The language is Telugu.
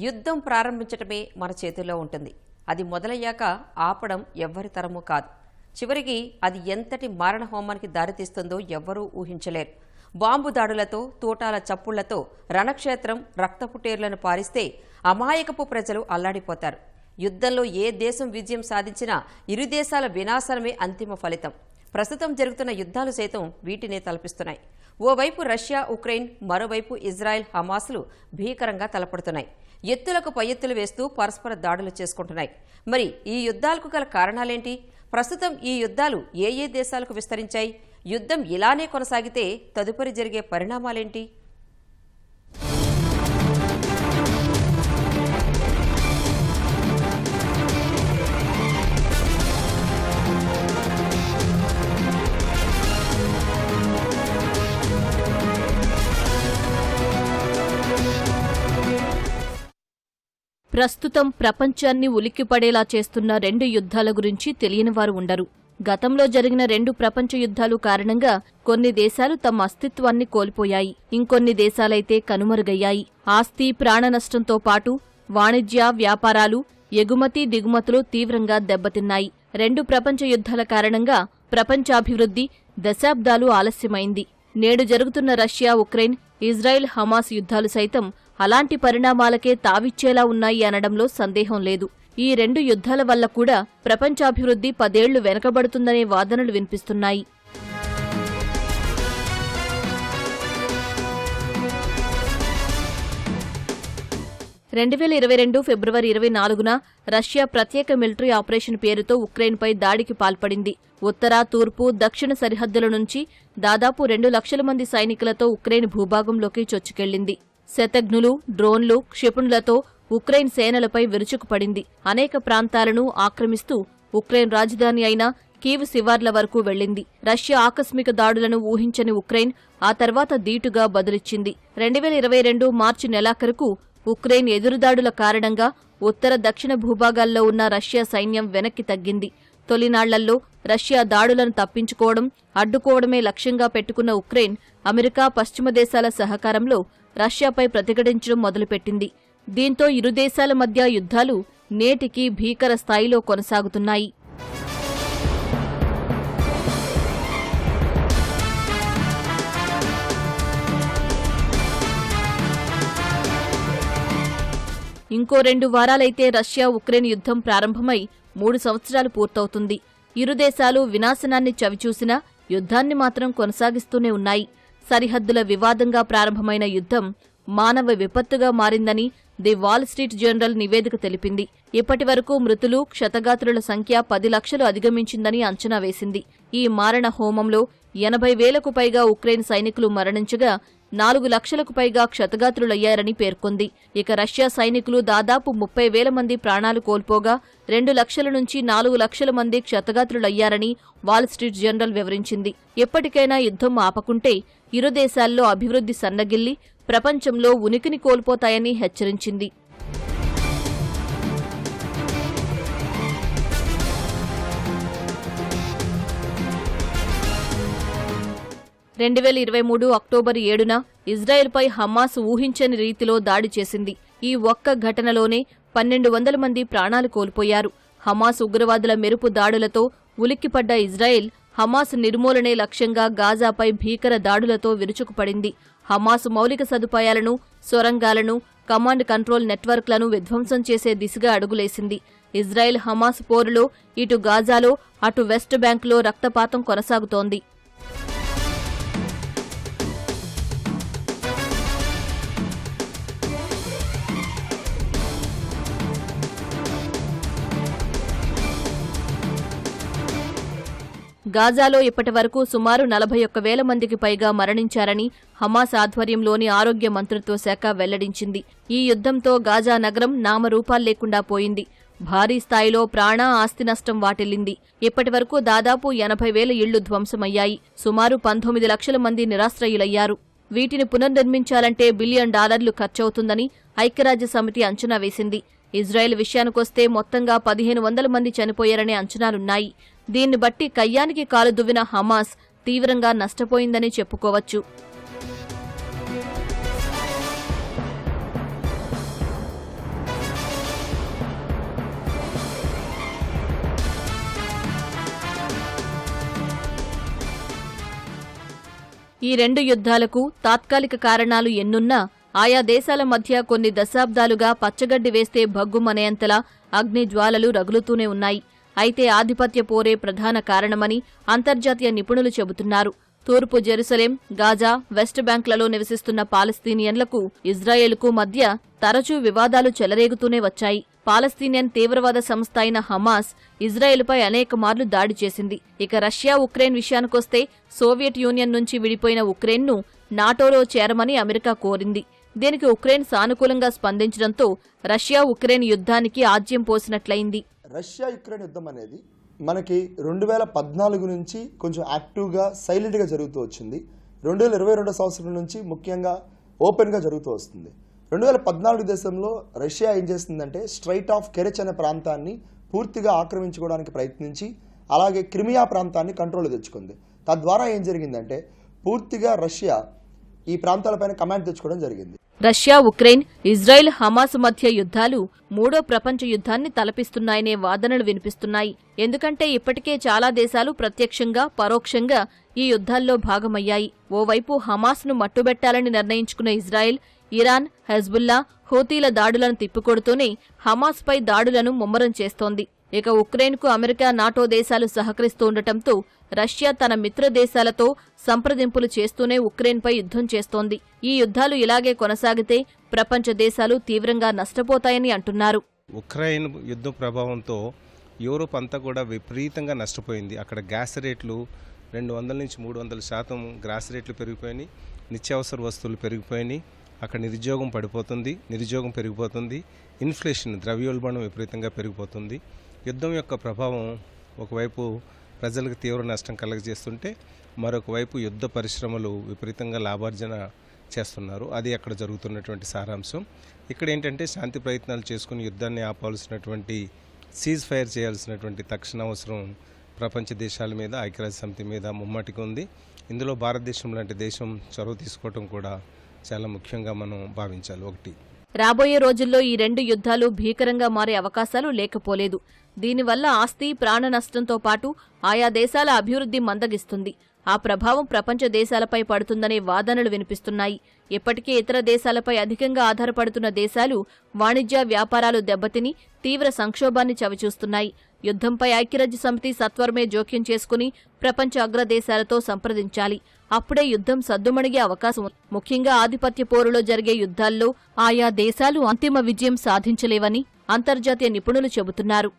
యుద్ధం ప్రారంభించటమే మన చేతుల్లో ఉంటుంది. అది మొదలయ్యాక ఆపడం ఎవ్వరి తరమూ కాదు. చివరికి అది ఎంతటి మారణ హోమానికి దారితీస్తుందో ఎవ్వరూ ఊహించలేరు. బాంబు దాడులతో, తూటాల చప్పుళ్లతో రణక్షేత్రం రక్తపుటేర్లను పారిస్తే అమాయకపు ప్రజలు అల్లాడిపోతారు. యుద్ధంలో ఏ దేశం విజయం సాధించినా ఇరు దేశాల వినాశనమే అంతిమ ఫలితం. ప్రస్తుతం జరుగుతున్న యుద్ధాలు సైతం వీటినే తలపిస్తున్నాయి. ఓవైపు రష్యా ఉక్రెయిన్, మరోవైపు ఇజ్రాయెల్ హమాస్లు భీకరంగా తలపడుతున్నాయి. ఎత్తులకు పై ఎత్తులు వేస్తూ పరస్పర దాడులు చేసుకుంటున్నాయి. మరి ఈ యుద్ధాలకు గల కారణాలేంటి? ప్రస్తుతం ఈ యుద్ధాలు ఏ దేశాలకు విస్తరించాయి? యుద్ధం ఇలానే కొనసాగితే తదుపరి జరిగే పరిణామాలేంటి? ప్రస్తుతం ప్రపంచాన్ని ఉలిక్కిపడేలా చేస్తున్న రెండు యుద్ధాల గురించి తెలియనివారు ఉండరు. గతంలో జరిగిన రెండు ప్రపంచ యుద్ధాలు కారణంగా కొన్ని దేశాలు తమ అస్తిత్వాన్ని కోల్పోయాయి. ఇంకొన్ని దేశాలైతే కనుమరుగయ్యాయి. ఆస్తి, ప్రాణనష్టంతో పాటు వాణిజ్య, వ్యాపారాలు, ఎగుమతి దిగుమతులు తీవ్రంగా దెబ్బతిన్నాయి. రెండు ప్రపంచ యుద్ధాల కారణంగా ప్రపంచాభివృద్ధి దశాబ్దాలు ఆలస్యమైంది. నేడు జరుగుతున్న రష్యా ఉక్రెయిన్, ఇజ్రాయెల్ హమాస్ యుద్ధాలు సైతం అలాంటి పరిణామాలకే తావిచ్చేలా ఉన్నాయి అనడంలో సందేహం లేదు. ఈ రెండు యుద్ధాల వల్ల కూడా ప్రపంచాభివృద్ధి 10 ఏళ్లు వెనకబడుతుందనే వాదనలు వినిపిస్తున్నాయి. ఫిబ్రవరి 24న రష్యా ప్రత్యేక మిలిటరీ ఆపరేషన్ పేరుతో ఉక్రెయిన్పై దాడికి పాల్పడింది. ఉత్తర, తూర్పు, దక్షిణ సరిహద్దుల నుంచి దాదాపు 2 లక్షల మంది సైనికులతో ఉక్రెయిన్ భూభాగంలోకి చొచ్చుకెళ్లింది. శతఘ్నులు, డ్రోన్లు, క్షిపణులతో ఉక్రెయిన్ సేనలపై విరుచుకుపడింది. అనేక ప్రాంతాలను ఆక్రమిస్తూ ఉక్రెయిన్ రాజధాని అయిన కీవ్ శివార్ల వరకు వెళ్లింది. రష్యా ఆకస్మిక దాడులను ఊహించని ఉక్రెయిన్ ఆ తర్వాత ధీటుగా బదులిచ్చింది. 2022 మార్చి నెలాఖరుకు ఉక్రెయిన్ ఎదురుదాడుల కారణంగా ఉత్తర, దక్షిణ భూభాగాల్లో ఉన్న రష్యా సైన్యం వెనక్కి తగ్గింది. తొలినాళ్లలో రష్యా దాడులను తప్పించుకోవడం, అడ్డుకోవడమే లక్ష్యంగా పెట్టుకున్న ఉక్రెయిన్ అమెరికా, పశ్చిమ దేశాల సహకారంలో రష్యాపై ప్రతిఘటించడం మొదలుపెట్టింది. దీంతో ఇరు దేశాల మధ్య యుద్ధాలు నేటికి భీకర స్థాయిలో కొనసాగుతున్నాయి. ఇంకో 2 వారాలైతే రష్యా ఉక్రెయిన్ యుద్ధం ప్రారంభమై 3 సంవత్సరాలు పూర్తవుతుంది. ఇరు దేశాలు వినాశనాన్ని చవిచూసినా యుద్ధాన్ని మాత్రం కొనసాగిస్తూనే ఉన్నాయి. సరిహద్దుల వివాదంగా ప్రారంభమైన యుద్ధం మానవ విపత్తుగా మారిందని ది వాల్ స్ట్రీట్ జర్నల్ నివేదిక తెలిపింది. ఇప్పటి వరకు మృతులు, క్షతగాత్రుల సంఖ్య 10 లక్షలు అధిగమించిందని అంచనా వేసింది. ఈ మారణ హోమంలో 80,000కు పైగా ఉక్రెయిన్ సైనికులు మరణించగా 4 లక్షలకు పైగా క్షతగాత్రులయ్యారని పేర్కొంది. ఇక రష్యా సైనికులు దాదాపు 30,000 మంది ప్రాణాలు కోల్పోగా 2 లక్షల నుంచి 4 లక్షల మంది క్షతగాత్రులయ్యారని వాల్ స్ట్రీట్ జర్నల్ వివరించింది. ఎప్పటికైనా యుద్ధం ఆపకుంటే ఇరు దేశాల్లో అభివృద్ధి సన్నగిల్లి ప్రపంచంలో ఉనికిని కోల్పోతాయని హెచ్చరించింది. అక్టోబర్ 7న ఇజ్రాయెల్పై హమాస్ ఊహించని రీతిలో దాడి చేసింది. ఈ ఒక్క ఘటనలోనే 1,200 మంది ప్రాణాలు కోల్పోయారు. హమాస్ ఉగ్రవాదుల మెరుపు దాడులతో ఉలిక్కిపడ్డ ఇజ్రాయెల్ హమాస్ నిర్మూలనే లక్ష్యంగా గాజాపై భీకర దాడులతో విరుచుకుపడింది. హమాస్ మౌలిక సదుపాయాలను, సొరంగాలను, కమాండ్ కంట్రోల్ నెట్వర్క్లను విధ్వంసం చేసే దిశగా అడుగులేసింది. ఇజ్రాయెల్ హమాస్ పోరులో ఇటు గాజాలో, అటు వెస్ట్ బ్యాంక్లో రక్తపాతం కొనసాగుతోంది. గాజాలో ఇప్పటి వరకు సుమారు 41,000 మందికి పైగా మరణించారని హమాస్ ఆధ్వర్యంలోని ఆరోగ్య మంత్రిత్వ శాఖ వెల్లడించింది. ఈ యుద్ధంతో గాజా నగరం నామరూపాల్లేకుండా పోయింది. భారీ స్థాయిలో ప్రాణ, ఆస్తి నష్టం వాటిల్లింది. ఇప్పటి వరకు దాదాపు 80,000 ఇళ్లు ధ్వంసమయ్యాయి. సుమారు 19 లక్షల మంది నిరాశ్రయులయ్యారు. వీటిని పునర్నిర్మించాలంటే $1 బిలియన్ ఖర్చవుతుందని ఐక్యరాజ్య సమితి అంచనా వేసింది. ఇజ్రాయెల్ విషయానికొస్తే మొత్తంగా 1,500 మంది చనిపోయారనే అంచనాలున్నాయి. దీన్ని బట్టి కయ్యానికి కాలు దువ్విన హమాస్ తీవ్రంగా నష్టపోయిందని చెప్పుకోవచ్చు. ఈ రెండు యుద్ధాలకు తాత్కాలిక కారణాలు ఎన్నున్నా ఆయా దేశాల మధ్య కొన్ని దశాబ్దాలుగా పచ్చగడ్డి వేస్తే భగ్గుమనేంతలా అగ్ని జ్వాలలు రగులుతూనే ఉన్నాయి. అయితే ఆధిపత్య పోరే ప్రధాన కారణమని అంతర్జాతీయ నిపుణులు చెబుతున్నారు. తూర్పు జెరూసలేం, గాజా, వెస్ట్ బ్యాంక్లలో నివసిస్తున్న పాలస్తీనియన్లకు ఇజ్రాయెల్కు మధ్య తరచూ వివాదాలు చెలరేగుతూనే వచ్చాయి. పాలస్తీనియన్ తీవ్రవాద సంస్థ అయిన హమాస్ ఇజ్రాయెల్పై అనేక మార్లు దాడి చేసింది. ఇక రష్యా ఉక్రెయిన్ విషయానికొస్తే సోవియట్ యూనియన్ నుంచి విడిపోయిన ఉక్రెయిన్ను నాటోలో చేరమని అమెరికా కోరింది. దీనికి ఉక్రెయిన్ సానుకూలంగా స్పందించడంతో రష్యా ఉక్రెయిన్ యుద్ధానికి ఆజ్యం పోసినట్లయింది. రష్యా యుక్రెయిన్ యుద్ధం అనేది మనకి 2014 నుంచి కొంచెం యాక్టివ్గా సైలెంట్గా జరుగుతూ వచ్చింది. 2022 సంవత్సరం నుంచి ముఖ్యంగా ఓపెన్గా జరుగుతూ వస్తుంది. 2014 దేశంలో రష్యా ఏం చేస్తుందంటే స్ట్రైట్ ఆఫ్ కెరెచ్ అనే ప్రాంతాన్ని పూర్తిగా ఆక్రమించుకోవడానికి ప్రయత్నించి అలాగే క్రిమియా ప్రాంతాన్ని కంట్రోల్ తెచ్చుకుంది. తద్వారా ఏం జరిగిందంటే పూర్తిగా రష్యా ఈ ప్రాంతాలపైన కమాండ్ తెచ్చుకోవడం జరిగింది. రష్యా ఉక్రెయిన్, ఇజ్రాయెల్ హమాస్ మధ్య యుద్ధాలు మూడో ప్రపంచ యుద్ధాన్ని తలపిస్తున్నాయనే వాదనలు వినిపిస్తున్నాయి. ఎందుకంటే ఇప్పటికే చాలా దేశాలు ప్రత్యక్షంగా పరోక్షంగా ఈ యుద్ధాల్లో భాగమయ్యాయి. ఓవైపు హమాస్ను మట్టుబెట్టాలని నిర్ణయించుకున్న ఇజ్రాయెల్, ఇరాన్, హెజ్బుల్లా, హూతీల దాడులను తిప్పికొడుతూనే హమాస్పై దాడులను ముమ్మరం చేస్తోంది. ఇక ఉక్రెయిన్కు అమెరికా, నాటో దేశాలు సహకరిస్తుండటంతో రష్యా తన మిత్ర దేశాలతో సంప్రదింపులు చేస్తూనే ఉక్రెయిన్పై యుద్ధం చేస్తోంది. ఈ యుద్ధాలు ఇలాగే కొనసాగితే ప్రపంచ దేశాలు తీవ్రంగా నష్టపోతాయని అంటున్నారు. ఉక్రెయిన్ యుద్ధ ప్రభావంతో యూరోప్ అంతా కూడా విపరీతంగా నష్టపోయింది. అక్కడ గ్యాస్ రేట్లు 200 నుంచి 300% గ్యాస్ రేట్లు పెరిగిపోయినాయి. నిత్యావసర వస్తువులు పెరిగిపోయినాయి. అక్కడ నిరుద్యోగం పెరిగిపోతుంది. ఇన్ఫ్లేషన్, ద్రవ్యోల్బణం విపరీతంగా పెరిగిపోతుంది. యుద్ధం యొక్క ప్రభావం ఒకవైపు ప్రజలకు తీవ్ర నష్టం కలగజేస్తుంటే మరొక వైపు యుద్ధ పరిశ్రమలు విపరీతంగా లాభార్జన చేస్తున్నారు. అది అక్కడ జరుగుతున్నటువంటి సారాంశం. ఇక్కడ ఏంటంటే శాంతి ప్రయత్నాలు చేసుకుని యుద్ధాన్ని ఆపాల్సినటువంటి, సీజ్ ఫైర్ చేయాల్సినటువంటి తక్షణ అవసరం ప్రపంచ దేశాల మీద, ఐక్యరాజ్య సమితి మీద ముమ్మటికి ఉంది. ఇందులో భారతదేశం లాంటి దేశం చొరవ తీసుకోవడం కూడా చాలా ముఖ్యంగా మనం భావించాలి. ఒకటి, రాబోయే రోజుల్లో ఈ రెండు యుద్ధాలు భీకరంగా మారే అవకాశాలు లేకపోలేదు. దీనివల్ల ఆస్తి, ప్రాణ నష్టంతో పాటు ఆయా దేశాల అభివృద్ధి మందగిస్తుంది. ఆ ప్రభావం ప్రపంచ దేశాలపై పడుతుందనే వాదనలు వినిపిస్తున్నాయి. ఇప్పటికే ఇతర దేశాలపై అధికంగా ఆధారపడుతున్న దేశాలు వాణిజ్య, వ్యాపారాలు దెబ్బతిని తీవ్ర సంక్షోభాన్ని చవిచూస్తున్నాయి. యుద్ధంపై ఐక్యరాజ్య సమితి సత్వరమే జోక్యం చేసుకుని ప్రపంచ అగ్రదేశాలతో సంప్రదించాలి. అప్పుడే యుద్ధం సద్దుమణిగే అవకాశం ఉంది. ముఖ్యంగా ఆధిపత్య పోరులో జరిగే యుద్ధాల్లో ఆయా దేశాలు అంతిమ విజయం సాధించలేవని అంతర్జాతీయ నిపుణులు చెబుతున్నారు.